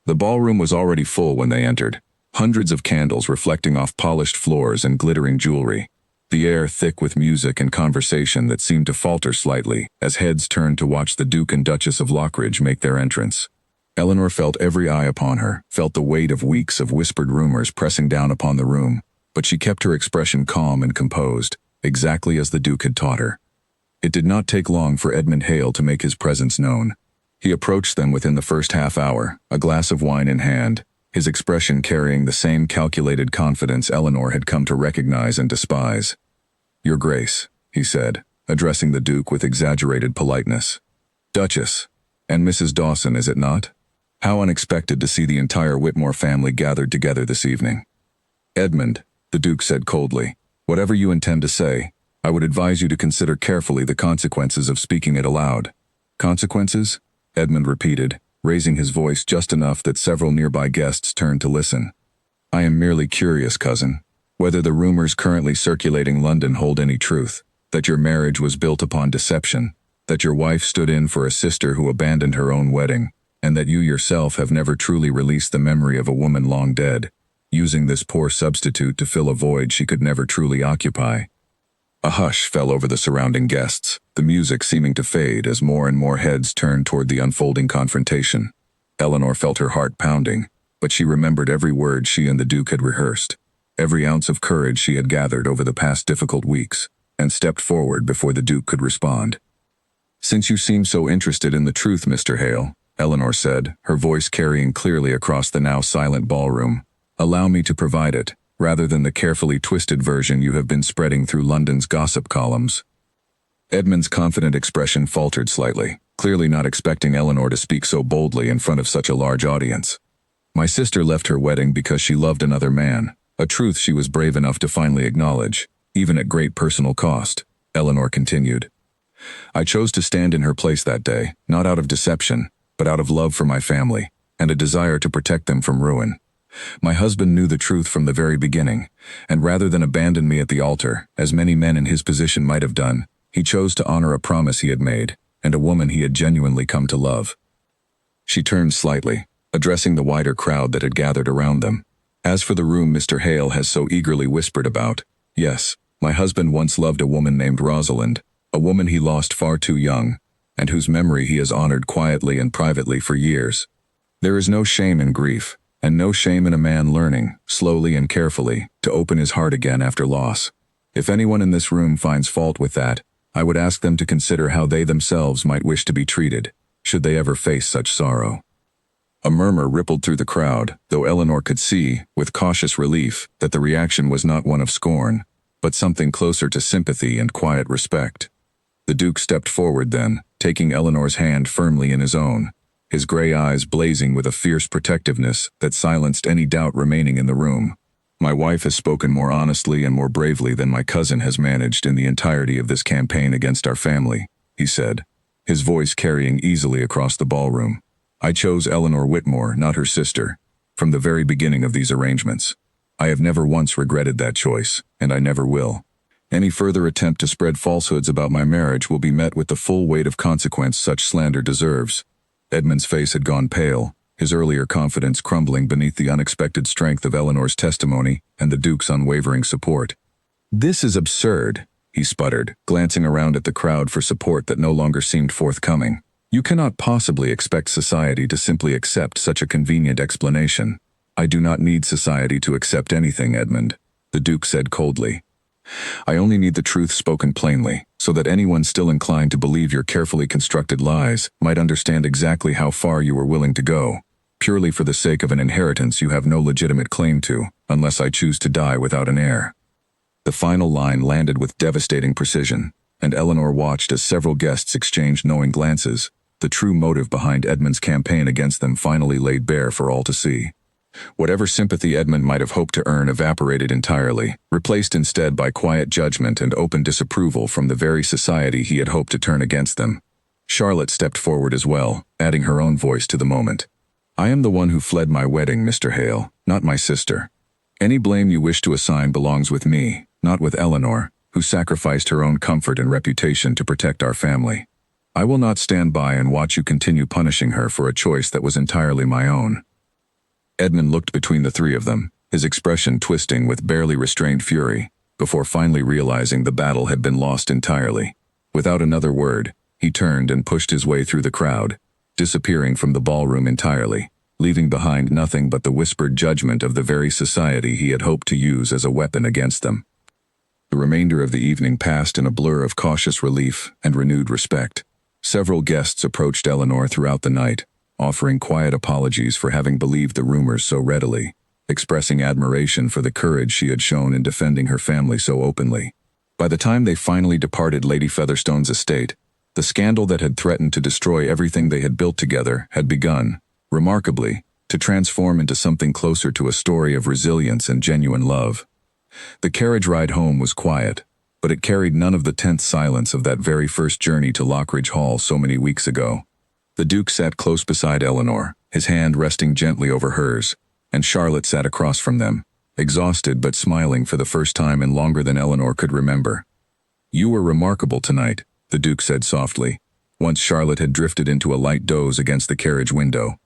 The ballroom was already full when they entered, hundreds of candles reflecting off polished floors and glittering jewelry, the air thick with music and conversation that seemed to falter slightly as heads turned to watch the Duke and Duchess of Lockridge make their entrance. Eleanor felt every eye upon her, felt the weight of weeks of whispered rumors pressing down upon the room, but she kept her expression calm and composed, exactly as the Duke had taught her. It did not take long for Edmund Hale to make his presence known. He approached them within the first half hour, a glass of wine in hand, his expression carrying the same calculated confidence Eleanor had come to recognize and despise. "Your Grace," he said, addressing the Duke with exaggerated politeness. "Duchess, and Mrs. Dawson, is it not? How unexpected to see the entire Whitmore family gathered together this evening." "Edmund," the Duke said coldly, "whatever you intend to say, I would advise you to consider carefully the consequences of speaking it aloud." "Consequences?" Edmund repeated, raising his voice just enough that several nearby guests turned to listen. "I am merely curious, cousin, whether the rumors currently circulating London hold any truth, that your marriage was built upon deception, that your wife stood in for a sister who abandoned her own wedding, and that you yourself have never truly released the memory of a woman long dead, using this poor substitute to fill a void she could never truly occupy." A hush fell over the surrounding guests, the music seeming to fade as more and more heads turned toward the unfolding confrontation. Eleanor felt her heart pounding, but she remembered every word she and the Duke had rehearsed, every ounce of courage she had gathered over the past difficult weeks, and stepped forward before the Duke could respond. "Since you seem so interested in the truth, Mr. Hale," Eleanor said, her voice carrying clearly across the now silent ballroom, "allow me to provide it, rather than the carefully twisted version you have been spreading through London's gossip columns." Edmund's confident expression faltered slightly, clearly not expecting Eleanor to speak so boldly in front of such a large audience. "My sister left her wedding because she loved another man, a truth she was brave enough to finally acknowledge, even at great personal cost," Eleanor continued, I chose to stand in her place that day, not out of deception, but out of love for my family, and a desire to protect them from ruin. My husband knew the truth from the very beginning, and rather than abandon me at the altar, as many men in his position might have done, he chose to honor a promise he had made, and a woman he had genuinely come to love. She turned slightly, addressing the wider crowd that had gathered around them. As for the room Mr. Hale has so eagerly whispered about, yes, my husband once loved a woman named Rosalind, a woman he lost far too young, and whose memory he has honored quietly and privately for years. There is no shame in grief, and no shame in a man learning, slowly and carefully, to open his heart again after loss. If anyone in this room finds fault with that, I would ask them to consider how they themselves might wish to be treated, should they ever face such sorrow. A murmur rippled through the crowd, though Eleanor could see, with cautious relief, that the reaction was not one of scorn, but something closer to sympathy and quiet respect. The Duke stepped forward then, taking Eleanor's hand firmly in his own, his gray eyes blazing with a fierce protectiveness that silenced any doubt remaining in the room. My wife has spoken more honestly and more bravely than my cousin has managed in the entirety of this campaign against our family, he said, his voice carrying easily across the ballroom. I chose Eleanor Whitmore, not her sister, from the very beginning of these arrangements. I have never once regretted that choice, and I never will. Any further attempt to spread falsehoods about my marriage will be met with the full weight of consequence such slander deserves. Edmund's face had gone pale, his earlier confidence crumbling beneath the unexpected strength of Eleanor's testimony and the Duke's unwavering support. "This is absurd," he sputtered, glancing around at the crowd for support that no longer seemed forthcoming. "You cannot possibly expect society to simply accept such a convenient explanation." "I do not need society to accept anything, Edmund," the Duke said coldly. "I only need the truth spoken plainly, so that anyone still inclined to believe your carefully constructed lies might understand exactly how far you were willing to go, purely for the sake of an inheritance you have no legitimate claim to, unless I choose to die without an heir." The final line landed with devastating precision, and Eleanor watched as several guests exchanged knowing glances. The true motive behind Edmund's campaign against them finally laid bare for all to see. Whatever sympathy Edmund might have hoped to earn evaporated entirely, replaced instead by quiet judgment and open disapproval from the very society he had hoped to turn against them. Charlotte stepped forward as well, adding her own voice to the moment. "I am the one who fled my wedding, Mr. Hale, not my sister. Any blame you wish to assign belongs with me, not with Eleanor, who sacrificed her own comfort and reputation to protect our family. I will not stand by and watch you continue punishing her for a choice that was entirely my own." Edmund looked between the three of them, his expression twisting with barely restrained fury, before finally realizing the battle had been lost entirely. Without another word, he turned and pushed his way through the crowd, disappearing from the ballroom entirely, leaving behind nothing but the whispered judgment of the very society he had hoped to use as a weapon against them. The remainder of the evening passed in a blur of cautious relief and renewed respect. Several guests approached Eleanor throughout the night, offering quiet apologies for having believed the rumors so readily, expressing admiration for the courage she had shown in defending her family so openly. By the time they finally departed Lady Featherstone's estate, the scandal that had threatened to destroy everything they had built together had begun, remarkably, to transform into something closer to a story of resilience and genuine love. The carriage ride home was quiet, but it carried none of the tense silence of that very first journey to Lockridge Hall so many weeks ago. The Duke sat close beside Eleanor, his hand resting gently over hers, and Charlotte sat across from them, exhausted but smiling for the first time in longer than Eleanor could remember. "You were remarkable tonight," the Duke said softly, once Charlotte had drifted into a light doze against the carriage window.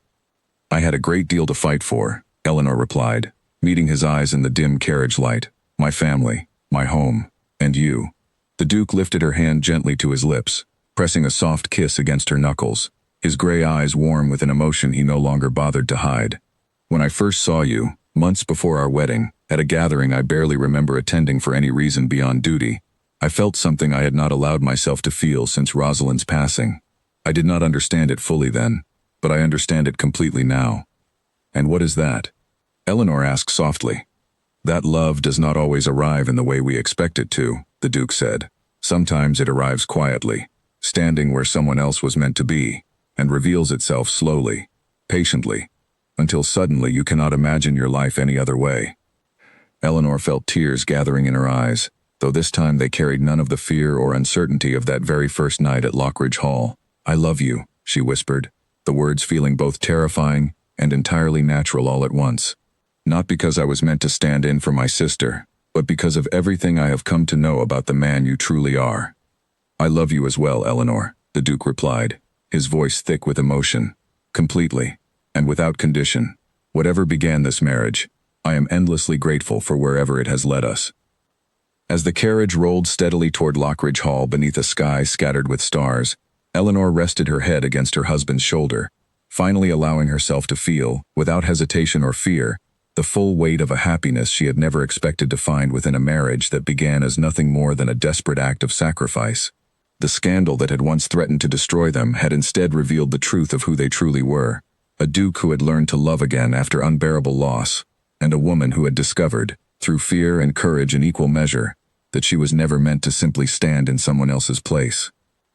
"I had a great deal to fight for," Eleanor replied, meeting his eyes in the dim carriage light. "My family, my home, and you." The Duke lifted her hand gently to his lips, pressing a soft kiss against her knuckles, his gray eyes warm with an emotion he no longer bothered to hide. "When I first saw you, months before our wedding, at a gathering I barely remember attending for any reason beyond duty, I felt something I had not allowed myself to feel since Rosalind's passing. I did not understand it fully then, but I understand it completely now." "And what is that?" Eleanor asked softly. "That love does not always arrive in the way we expect it to," the Duke said. "Sometimes it arrives quietly, standing where someone else was meant to be, and reveals itself slowly, patiently, until suddenly you cannot imagine your life any other way." Eleanor felt tears gathering in her eyes, though this time they carried none of the fear or uncertainty of that very first night at Lockridge Hall. "I love you," she whispered, the words feeling both terrifying and entirely natural all at once. "Not because I was meant to stand in for my sister, but because of everything I have come to know about the man you truly are." "I love you as well, Eleanor," the Duke replied, his voice thick with emotion. "Completely, and without condition. Whatever began this marriage, I am endlessly grateful for wherever it has led us." As the carriage rolled steadily toward Lockridge Hall beneath a sky scattered with stars, Eleanor rested her head against her husband's shoulder, finally allowing herself to feel, without hesitation or fear, the full weight of a happiness she had never expected to find within a marriage that began as nothing more than a desperate act of sacrifice. The scandal that had once threatened to destroy them had instead revealed the truth of who they truly were, a duke who had learned to love again after unbearable loss, and a woman who had discovered, through fear and courage in equal measure, that she was never meant to simply stand in someone else's place.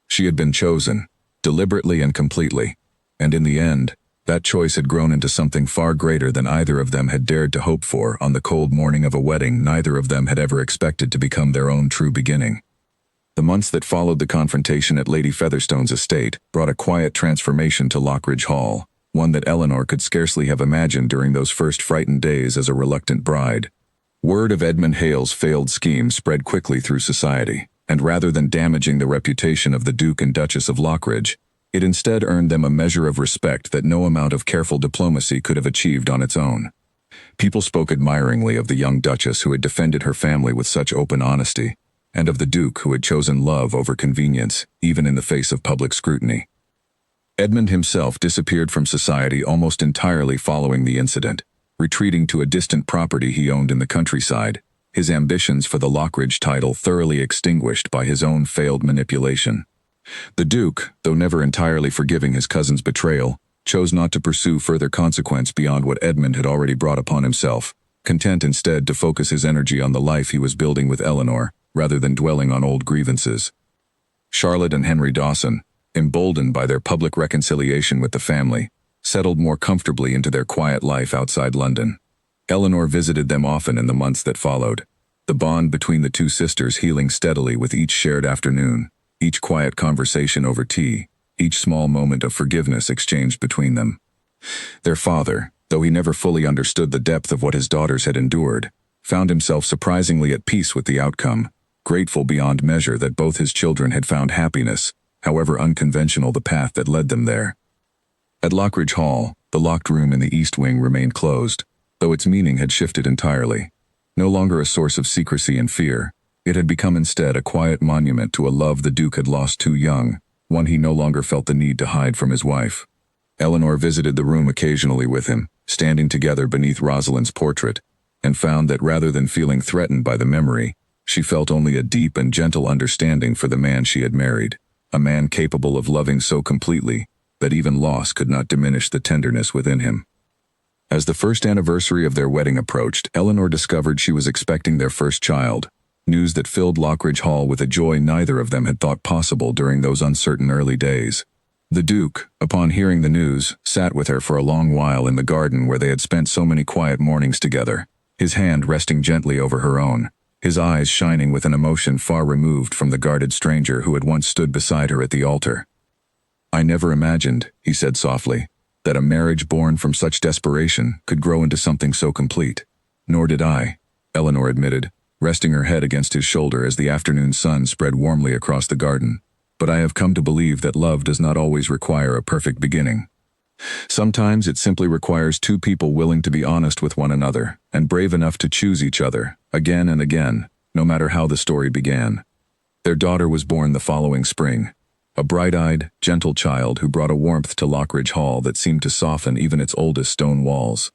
She had been chosen, deliberately and completely, and in the end, that choice had grown into something far greater than either of them had dared to hope for. On the cold morning of a wedding neither of them had ever expected to become their own true beginning. The months that followed the confrontation at Lady Featherstone's estate brought a quiet transformation to Lockridge Hall, one that Eleanor could scarcely have imagined during those first frightened days as a reluctant bride. Word of Edmund Hale's failed scheme spread quickly through society, and rather than damaging the reputation of the Duke and Duchess of Lockridge, it instead earned them a measure of respect that no amount of careful diplomacy could have achieved on its own. People spoke admiringly of the young Duchess who had defended her family with such open honesty, and of the Duke who had chosen love over convenience, even in the face of public scrutiny. Edmund himself disappeared from society almost entirely following the incident, retreating to a distant property he owned in the countryside, his ambitions for the Lockridge title thoroughly extinguished by his own failed manipulation. The Duke, though never entirely forgiving his cousin's betrayal, chose not to pursue further consequence beyond what Edmund had already brought upon himself, content instead to focus his energy on the life he was building with Eleanor, rather than dwelling on old grievances. Charlotte and Henry Dawson, emboldened by their public reconciliation with the family, settled more comfortably into their quiet life outside London. Eleanor visited them often in the months that followed, the bond between the two sisters healing steadily with each shared afternoon, each quiet conversation over tea, each small moment of forgiveness exchanged between them. Their father, though he never fully understood the depth of what his daughters had endured, found himself surprisingly at peace with the outcome, grateful beyond measure that both his children had found happiness, however unconventional the path that led them there. At Lockridge Hall, the locked room in the East Wing remained closed, though its meaning had shifted entirely. No longer a source of secrecy and fear, it had become instead a quiet monument to a love the Duke had lost too young, one he no longer felt the need to hide from his wife. Eleanor visited the room occasionally with him, standing together beneath Rosalind's portrait, and found that rather than feeling threatened by the memory, she felt only a deep and gentle understanding for the man she had married, a man capable of loving so completely that even loss could not diminish the tenderness within him. As the first anniversary of their wedding approached, Eleanor discovered she was expecting their first child, news that filled Lockridge Hall with a joy neither of them had thought possible during those uncertain early days. The Duke, upon hearing the news, sat with her for a long while in the garden where they had spent so many quiet mornings together, his hand resting gently over her own, his eyes shining with an emotion far removed from the guarded stranger who had once stood beside her at the altar. "I never imagined," he said softly, "that a marriage born from such desperation could grow into something so complete." "Nor did I," Eleanor admitted, resting her head against his shoulder as the afternoon sun spread warmly across the garden. "But I have come to believe that love does not always require a perfect beginning. Sometimes it simply requires two people willing to be honest with one another and brave enough to choose each other, again and again, no matter how the story began." Their daughter was born the following spring, a bright-eyed, gentle child who brought a warmth to Lockridge Hall that seemed to soften even its oldest stone walls.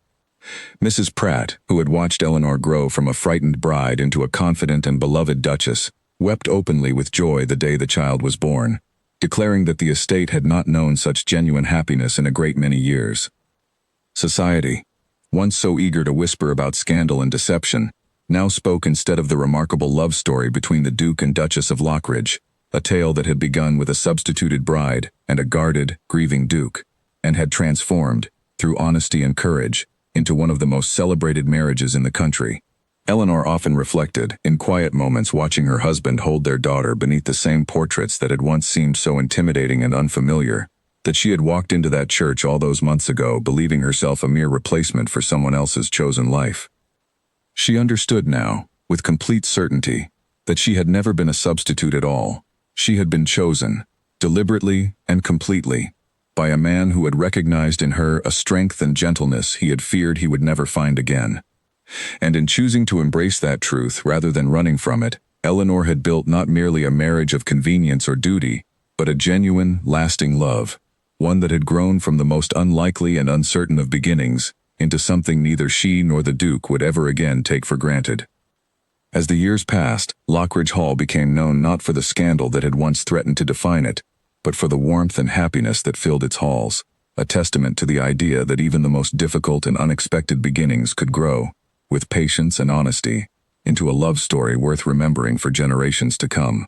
Mrs. Pratt, who had watched Eleanor grow from a frightened bride into a confident and beloved duchess, wept openly with joy the day the child was born, declaring that the estate had not known such genuine happiness in a great many years. Society, once so eager to whisper about scandal and deception, now spoke instead of the remarkable love story between the Duke and Duchess of Lockridge, a tale that had begun with a substituted bride and a guarded, grieving Duke, and had transformed, through honesty and courage, into one of the most celebrated marriages in the country. Eleanor often reflected, in quiet moments watching her husband hold their daughter beneath the same portraits that had once seemed so intimidating and unfamiliar, that she had walked into that church all those months ago believing herself a mere replacement for someone else's chosen life. She understood now, with complete certainty, that she had never been a substitute at all. She had been chosen, deliberately and completely, by a man who had recognized in her a strength and gentleness he had feared he would never find again. And in choosing to embrace that truth rather than running from it, Eleanor had built not merely a marriage of convenience or duty, but a genuine, lasting love, one that had grown from the most unlikely and uncertain of beginnings into something neither she nor the Duke would ever again take for granted. As the years passed, Lockridge Hall became known not for the scandal that had once threatened to define it, but for the warmth and happiness that filled its halls, a testament to the idea that even the most difficult and unexpected beginnings could grow, with patience and honesty, into a love story worth remembering for generations to come.